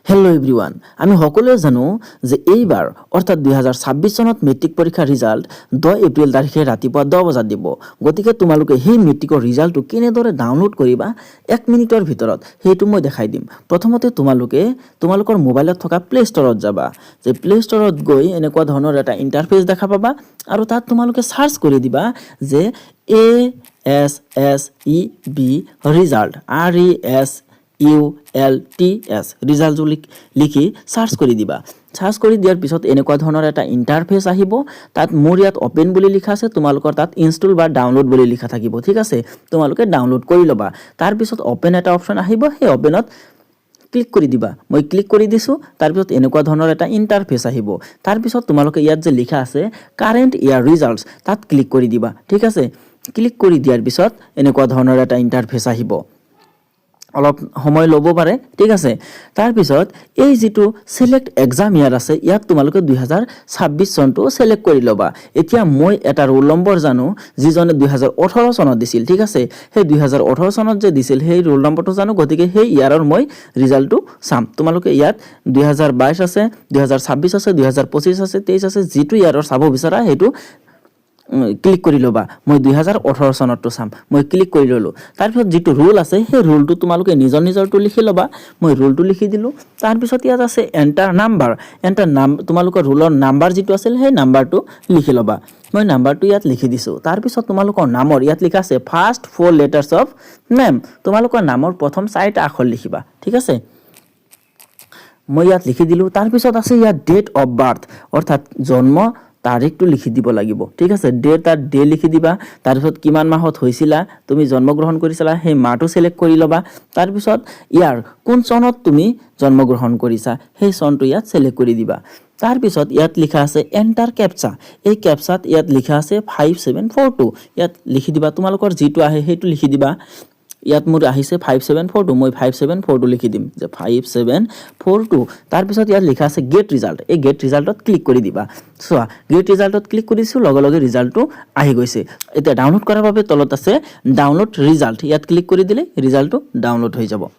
Hello' everyone, আমি সকলোৱে জানো যে এইবাৰ অৰ্থাৎ 2026 চনত মেট্ৰিক পৰীক্ষাৰ ৰিজাল্ট 10 এপ্ৰিল তাৰিখে ৰাতিপুৱা 10 বজাত দিব। গতিকে তোমালোকে সেই মেট্ৰিকৰ ৰিজাল্টটো কেনেদৰে ডাউনলোড কৰিবা 1 মিনিটৰ ভিতৰত সেইটো মই দেখাই দিম। প্ৰথমতে তোমালোকে তোমালোকৰ মোবাইলত থকা প্লে ষ্টৰত যাবা। যে প্লে ষ্টৰত গৈ এনেকুৱা ধৰণৰ এটা ইণ্টাৰফেচ দেখা পাবা আৰু তাত তোমালোকে সাৰ্চ কৰি দিবা যে ASSEB ৰিজাল্ট RESULTS ৰিজাল্টটো লিখি সাৰ্চ কৰি দিবা। সাৰ্চ কৰি দিয়াৰ পিছত এনেকুৱা ধৰণৰ এটা ইণ্টাৰফেচ আহিব। তাত মোৰ ইয়াত ওপেন বুলি লিখা আছে, তোমালোকৰ তাত ইনষ্টল বা ডাউনলোড বুলি লিখা থাকিব। ঠিক আছে, তোমালোকে ডাউনলোড কৰি ল'বা। তাৰ পিছত ওপেন এটা অপচন আহিব, সেই ওপেনত ক্লিক কৰি দিবা। মই ক্লিক কৰি দিছোঁ। তাৰপিছত এনেকুৱা ধৰণৰ এটা ইণ্টাৰফেচ আহিব। তাৰপিছত তোমালোকে ইয়াত যে লিখা আছে কাৰেণ্ট ইয়াৰ ৰিজাল্টছ, তাত ক্লিক কৰি দিবা। ঠিক আছে, ক্লিক কৰি দিয়াৰ পিছত এনেকুৱা ধৰণৰ এটা ইণ্টাৰফেচ আহিব। অলপ সময় ল'ব পাৰে। ঠিক আছে, তাৰপিছত এই যিটো সিলেক্ট এক্সাম ইয়াৰ আছে, ইয়াত তোমালোকে 2026 চনটো সিলেক্ট কৰি ল'বা। এতিয়া মই এটা ৰোল নম্বৰ জানো যিজনে 2018 চনত দিছিল। ঠিক আছে, সেই 2018 চনত যে দিছিল সেই ৰোল নম্বৰটো জানো, গতিকে সেই ইয়াৰৰ মই ৰিজাল্টটো চাম। তোমালোকে ইয়াত 2022 আছে, 2026 আছে, 2025 আছে, 23 আছে, যিটো ইয়াৰৰ চাব বিচাৰা সেইটো ক্লিক কৰি ল'বা। মই 2018 চনতটো চাম, মই ক্লিক কৰি ল'লোঁ। তাৰপিছত যিটো ৰোল আছে সেই ৰোলটো তোমালোকে নিজৰটো লিখি ল'বা। মই ৰোলটো লিখি দিলোঁ। তাৰপিছত ইয়াত আছে এণ্টাৰ নাম্বাৰ, তোমালোকৰ ৰোলৰ নাম্বাৰ যিটো আছিল সেই নাম্বাৰটো লিখি ল'বা। মই নাম্বাৰটো ইয়াত লিখি দিছোঁ। তাৰপিছত তোমালোকৰ নামৰ ইয়াত লিখা আছে ফাৰ্ষ্ট 4 letters অফ নেম, তোমালোকৰ নামৰ প্ৰথম 4টা আখৰ লিখিবা। ঠিক আছে, মই ইয়াত লিখি দিলোঁ। তাৰপিছত আছে ইয়াত ডেট অফ বাৰ্থ, অৰ্থাৎ জন্ম তাৰিখটো লিখি দিব লাগিব। ঠিক আছে, ডে লিখি দিবা। তাৰপিছত কিমান মাহত হৈছিলা, তুমি জন্মগ্ৰহণ কৰিছিলা সেই মাহটো সিলেক্ট কৰি ল'বা। তাৰপিছত ইয়াৰ কোন চনত তুমি জন্মগ্ৰহণ কৰিছা সেই চনটো ইয়াত সিলেক্ট কৰি দিবা। তাৰপিছত ইয়াত লিখা আছে এণ্টাৰ কেপচা, এই কেপচাত ইয়াত লিখা আছে 5742, ইয়াত লিখি দিবা। তোমালোকৰ যিটো আহে সেইটো লিখি দিবা। ইয়াত মোৰ আহিছে 5742, মই 5742 লিখি দিম যে 5742। তাৰপিছত ইয়াত লিখা আছে গেট ৰিজাল্ট, এই গেট ৰিজাল্টত ক্লিক কৰি দিবা। চোৱা, গেট ৰিজাল্টত ক্লিক কৰিছোঁ, লগে লগে ৰিজাল্টটো আহি গৈছে। এতিয়া ডাউনলোড কৰাৰ বাবে তলত আছে ডাউনলোড ৰিজাল্ট, ইয়াত ক্লিক কৰি দিলে ৰিজাল্টটো ডাউনলোড হৈ যাব।